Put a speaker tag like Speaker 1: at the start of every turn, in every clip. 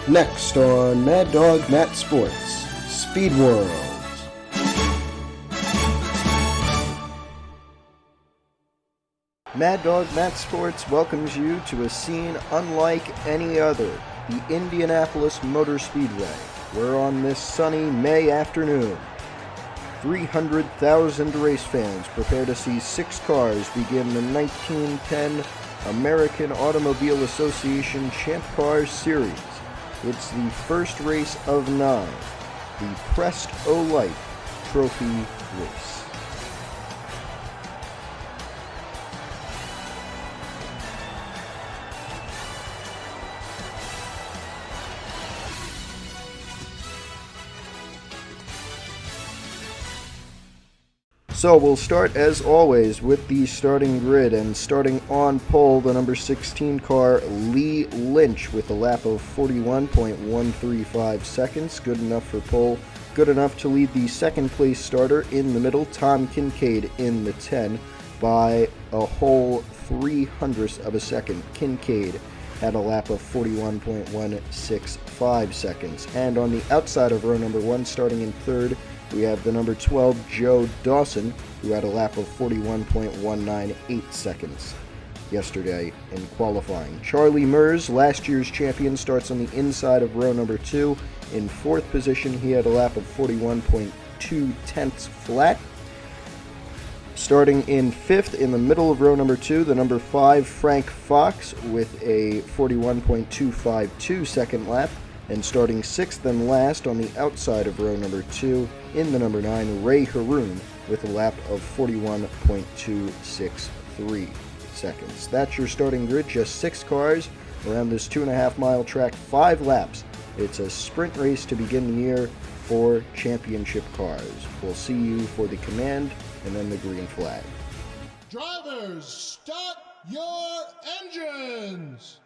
Speaker 1: Next on Mad Dog Matt Sports, Speed World. Mad Dog Matt Sports welcomes you to a scene unlike any other, the Indianapolis Motor Speedway, where on this sunny May afternoon, 300,000 race fans prepare to see 6 cars begin the 1910 American Automobile Association Champ Car Series. It's the first race of 9, the Prest-O-Lite Trophy Race. So we'll start as always with the starting grid, and starting on pole, the number 16 car, Lee Lynch, with a lap of 41.135 seconds. Good enough for pole, good enough to lead the second place starter in the middle, Tom Kincaid, in the 10 by a whole 0.03 of a second. Kincaid had a lap of 41.165 seconds. And on the outside of row number 1, starting in third, we have the number 12, Joe Dawson, who had a lap of 41.198 seconds yesterday in qualifying. Charlie Mers, last year's champion, starts on the inside of row number 2. In fourth position, he had a lap of 41.2 flat. Starting in fifth, in the middle of row number 2, the number 5, Frank Fox, with a 41.252 second lap. And starting sixth and last on the outside of row number 2, in the number 9, Ray Haroon, with a lap of 41.263 seconds. That's your starting grid, just 6 cars around this 2.5 mile track, 5 laps. It's a sprint race to begin the year for championship cars. We'll see you for the command and then the green flag.
Speaker 2: Drivers, start your engines!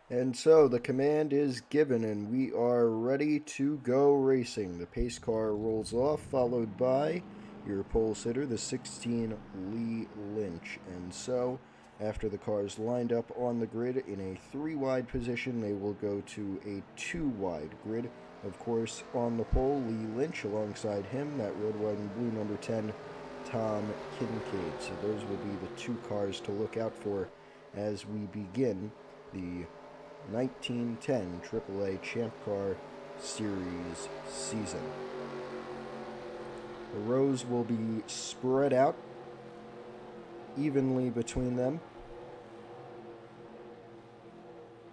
Speaker 1: And so the command is given and we are ready to go racing. The pace car rolls off, followed by your pole sitter, the 16 Lee Lynch. And so after the cars lined up on the grid in a 3-wide position, they will go to a 2-wide grid. Of course, on the pole, Lee Lynch, alongside him, that red, white, and blue number 10, Tom Kincaid. So those will be the 2 cars to look out for as we begin the 1910 AAA Champ Car Series season. The rows will be spread out evenly between them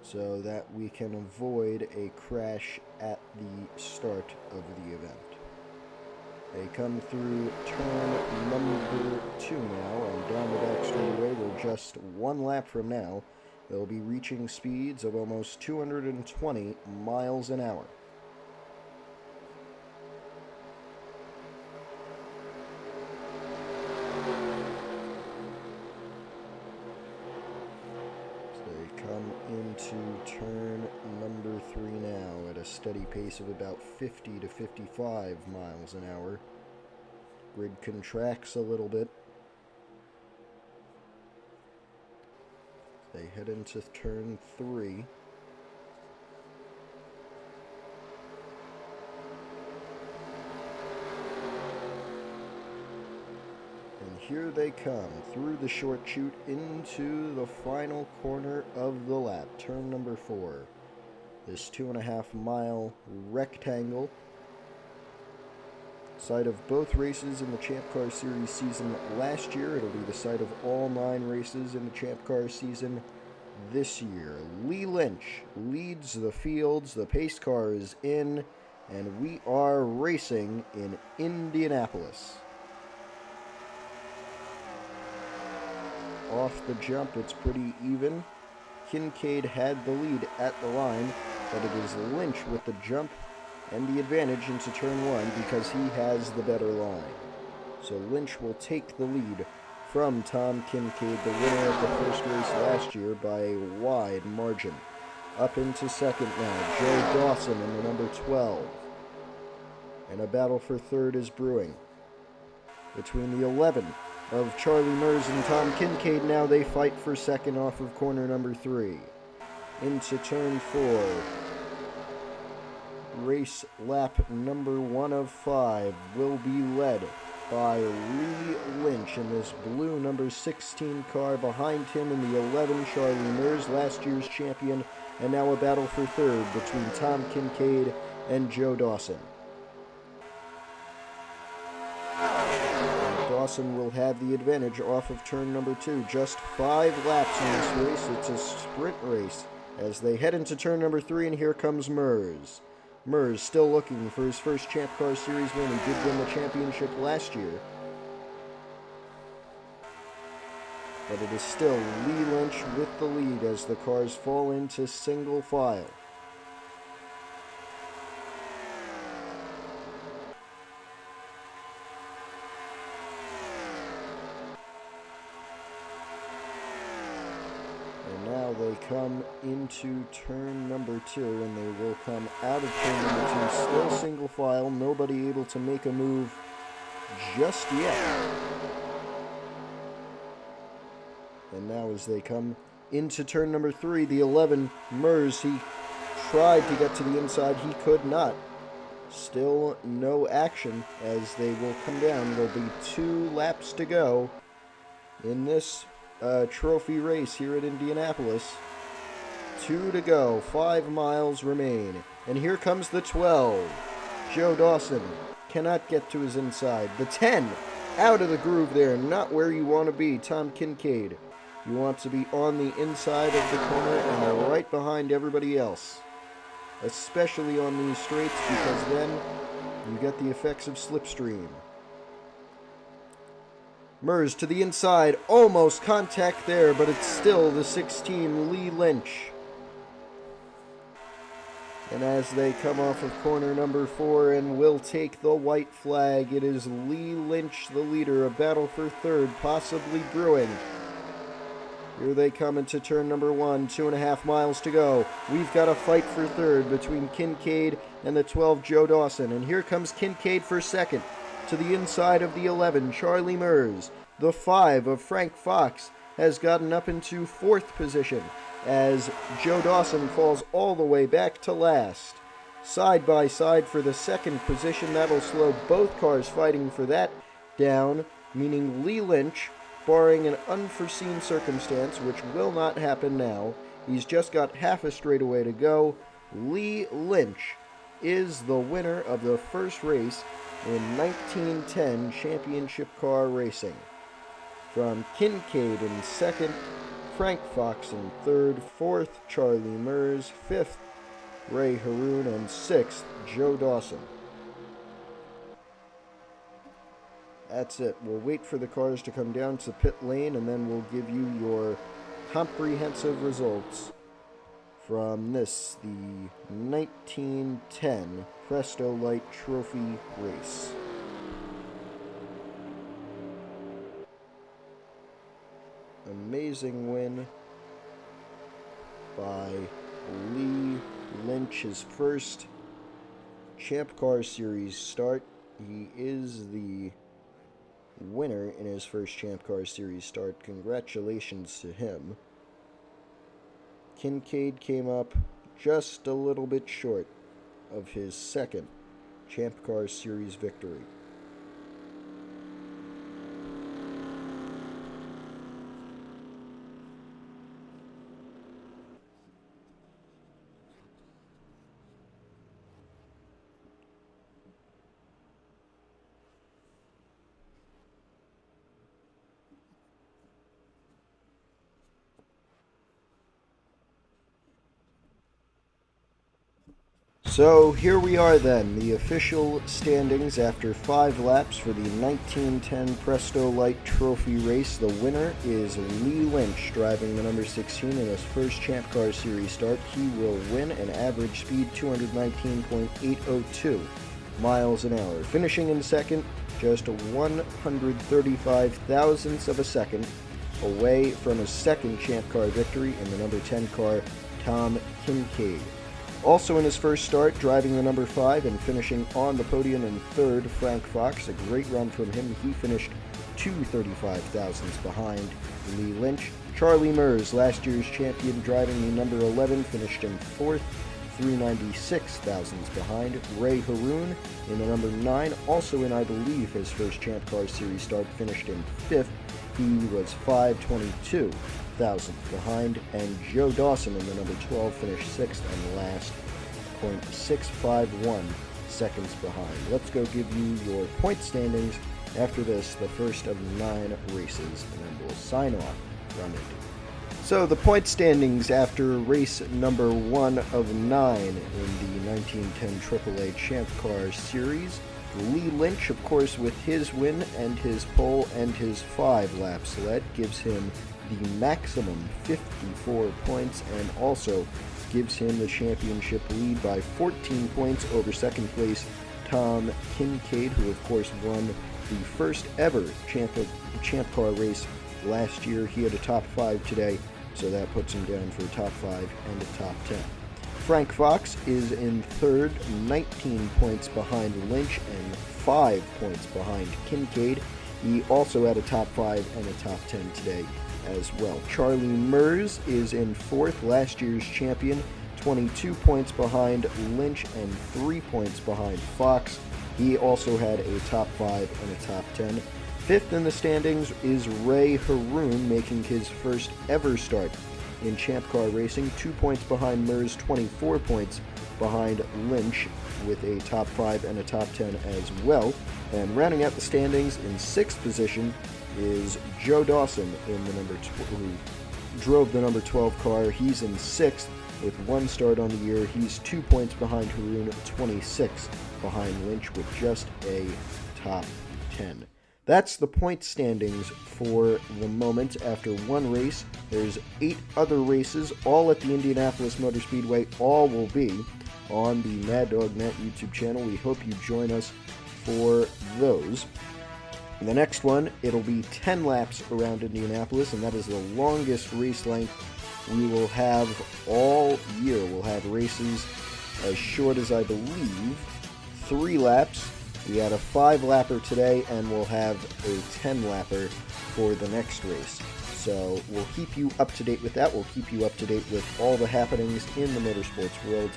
Speaker 1: so that we can avoid a crash at the start of the event. They come through turn number 2 now, and down the back straightaway, we're just 1 lap from now. They'll be reaching speeds of almost 220 miles an hour. So they come into turn number 3 now at a steady pace of about 50 to 55 miles an hour. Grid contracts a little bit. They head into turn 3. And here they come through the short chute into the final corner of the lap, turn number 4. This 2.5 mile rectangle, site of both races in the Champ Car Series season last year. It'll be the site of all 9 races in the Champ Car season this year. Lee Lynch leads the fields. The pace car is in, and we are racing in Indianapolis. Off the jump, it's pretty even. Kincaid had the lead at the line, but it is Lynch with the jump and the advantage into turn 1 because he has the better line. So Lynch will take the lead from Tom Kincaid, the winner of the first race last year, by a wide margin. Up into second now, Joe Dawson in the number 12. And a battle for third is brewing. Between the 11 of Charlie Mers and Tom Kincaid now, they fight for second off of corner number 3. into turn 4. Race lap number 1 of 5 will be led by Lee Lynch in this blue number 16 car. Behind him in the 11, Charlie Mers, last year's champion, and now a battle for third between Tom Kincaid and Joe Dawson. Dawson will have the advantage off of turn number 2. Just 5 laps in this race. It's a sprint race as they head into turn number 3, and here comes Mers. Mers still looking for his first Champ Car Series win. He did win the championship last year. But it is still Lee Lynch with the lead as the cars fall into single file. Now they come into turn number 2, and they will come out of turn number 2, still single file, nobody able to make a move just yet. And now as they come into turn number 3, the 11, Mers, he tried to get to the inside, he could not. Still no action as they will come down. There'll be 2 laps to go in this trophy race here at Indianapolis. 2 to go, 5 miles remain, and here comes the 12. Joe Dawson cannot get to his inside. The 10 out of the groove there, not where you want to be. Tom Kincaid, you want to be on the inside of the corner and right behind everybody else, especially on these straights, because then you get the effects of slipstream. Mers to the inside, almost contact there, but it's still the 16, Lee Lynch. And as they come off of corner number 4 and will take the white flag, it is Lee Lynch, the leader, a battle for third, possibly brewing. Here they come into turn number 1, 2.5 miles to go. We've got a fight for third between Kincaid and the 12, Joe Dawson. And here comes Kincaid for second. To the inside of the 11, Charlie Mers. The 5 of Frank Fox has gotten up into 4th position as Joe Dawson falls all the way back to last. Side by side for the 2nd position. That'll slow both cars fighting for that down, meaning Lee Lynch, barring an unforeseen circumstance, which will not happen now, he's just got half a straightaway to go. Lee Lynch is the winner of the first race in 1910 championship car racing. From Kincaid in 2nd, Frank Fox in 3rd, 4th, Charlie Mers, 5th, Ray Haroon, and 6th, Joe Dawson. That's it. We'll wait for the cars to come down to pit lane, and then we'll give you your comprehensive results from this, the 1910 Prest-O-Lite Trophy race. Amazing win by Lee Lynch, his first Champ Car Series start. He is the winner in his first Champ Car Series start. Congratulations to him. Kincaid came up just a little bit short of his second Champ Car Series victory. So here we are then, the official standings after 5 laps for the 1910 Prest-O-Lite Trophy race. The winner is Lee Lynch, driving the number 16 in his first Champ Car Series start. He will win an average speed 219.802 miles an hour. Finishing in second, just 135 thousandths of a second away from his second Champ Car victory in the number 10 car, Tom Kincaid. Also in his first start, driving the number 5 and finishing on the podium in third, Frank Fox. A great run from him. He finished 235 thousandths behind Lee Lynch. Charlie Mers, last year's champion, driving the number 11, finished in 4th, 396 thousandths behind. Ray Haroon in the number 9, also in, I believe, his first Champ Car Series start, finished in 5th. He was 522 thousandths behind. And Joe Dawson in the number 12 finished 6th and last, 0.651 seconds behind. Let's go give you your point standings after this, the first of 9 races, and then we'll sign off from Indy. So the point standings after race number 1 of 9 in the 1910 AAA Champ Car Series. Lee Lynch, of course, with his win and his pole and his 5-lap sled, gives him the maximum 54 points and also gives him the championship lead by 14 points over second place Tom Kincaid, who of course won the first ever Champ Car race last year. He had a top 5 today, so that puts him down for a top 5 and a top 10. Frank Fox is in third, 19 points behind Lynch and 5 points behind Kincaid. He also had a top 5 and a top 10 today as well. Charlie Mers is in fourth, last year's champion, 22 points behind Lynch and 3 points behind Fox. He also had a top 5 and a top 10. Fifth in the standings is Ray Haroon, making his first ever start in Champ Car racing, 2 points behind Mers, 24 points behind Lynch, with a top 5 and a top 10 as well. And rounding out the standings in sixth position is Joe Dawson in the who drove the number 12 car. He's in sixth with 1 start on the year. He's 2 points behind Haroon, 26 behind Lynch, with just a top 10. That's the point standings for the moment after 1 race. There's 8 other races, all at the Indianapolis Motor Speedway. All will be on the Mad Dog Net YouTube channel. We hope you join us for those. In the next one, it'll be 10 laps around Indianapolis, and that is the longest race length we will have all year. We'll have races as short as, I believe, 3 laps. We had a 5-lapper today, and we'll have a 10-lapper for the next race. So we'll keep you up to date with that. We'll keep you up to date with all the happenings in the motorsports world.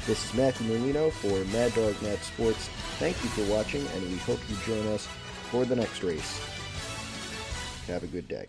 Speaker 1: This is Matthew Marino for Mad Dog Net Sports. Thank you for watching, and we hope you join us for the next race. Have a good day.